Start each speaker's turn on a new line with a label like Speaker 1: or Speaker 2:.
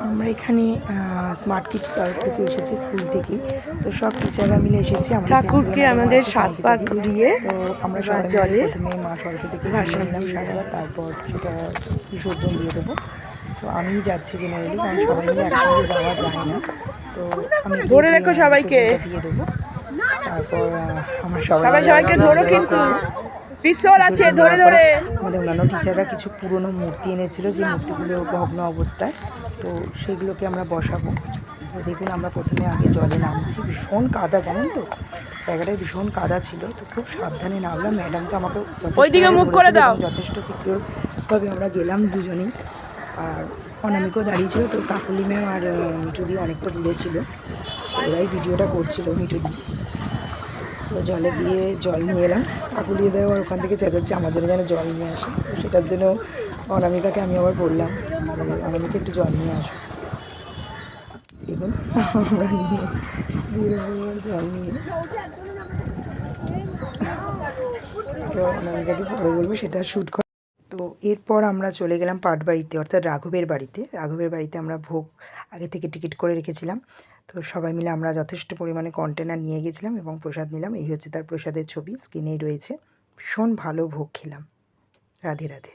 Speaker 1: আমরা এখানে smart kids park থেকে এসেছি, স্কুল থেকে। তো সব টিচাররা মিলে এসেছি
Speaker 2: ঠাকুরকে আমাদের 7 পাক ঘুরিয়ে
Speaker 1: তো আমরা সবাই
Speaker 2: জলে
Speaker 1: প্রথমে মা সরস্বতীকে ভাসান দিলাম সারাবার, তারপর সেটা বিসর্জন দিয়ে দেবো। তো আমিই যাচ্ছি জেনারেলি, কারণ সবাই মিলে একসঙ্গে যাওয়া যায় না। তো আমি
Speaker 2: ধরে রেখো সবাইকে,
Speaker 1: দিয়ে দেবো। তারপর আমরা
Speaker 2: সবাইকে ধরো, কিন্তু পিস্তল আছে, ধরে ধরে।
Speaker 1: আমাদের অন্যান্য টিচাররা কিছু পুরনো মূর্তি এনেছিল, যে মূর্তিগুলো ভগ্ন অবস্থায়, তো সেগুলোকে আমরা বসাবো। তো দেখুন, আমরা প্রথমে আগে জলে নামছি, ভীষণ কাদা, জানেন তো, জায়গাটায় ভীষণ কাদা ছিল। তো খুব সাবধানে নামলাম, ম্যাডাম তো আমাকে
Speaker 2: ওইদিকে মুখ করে দাও।
Speaker 1: যথেষ্ট সিকিউরভাবে আমরা গেলাম দুজনেই। আর অনামিকও দাঁড়িয়েছিল, তো কাকুলি ম্যাম আর মিঠুদি অনেকটা দূরে ছিল, ওরাই ভিডিওটা করছিল মিঠুদি। তো জলে গিয়ে জল নিয়ে এলাম, কাকুলি দেয় আর ওখান থেকে চেঁচাচ্ছে আমার জন্য যেন জল নিয়ে আসে। তো সেটার জন্য অনামিকাকে আমি আবার বললাম, অনামিকা একটু জল নিয়ে আসো। দেখুন আমরা জল নিয়ে, তো অনামিকাকে পরে বলবো সেটা শ্যুট করে। তো এরপর আমরা চলে গেলাম পাটবাড়িতে, অর্থাৎ রাঘবের বাড়িতে। রাঘবের বাড়িতে আমরা ভোগ আগে থেকে টিকিট করে রেখেছিলাম। তো সবাই মিলে আমরা যথেষ্ট পরিমাণে কন্টেনার নিয়ে গেছিলাম এবং প্রসাদ নিলাম। এই হচ্ছে তার প্রসাদের ছবি, স্ক্রিনেই রয়েছে। ভীষণ ভালো ভোগ খেলাম। রাধে রাধে।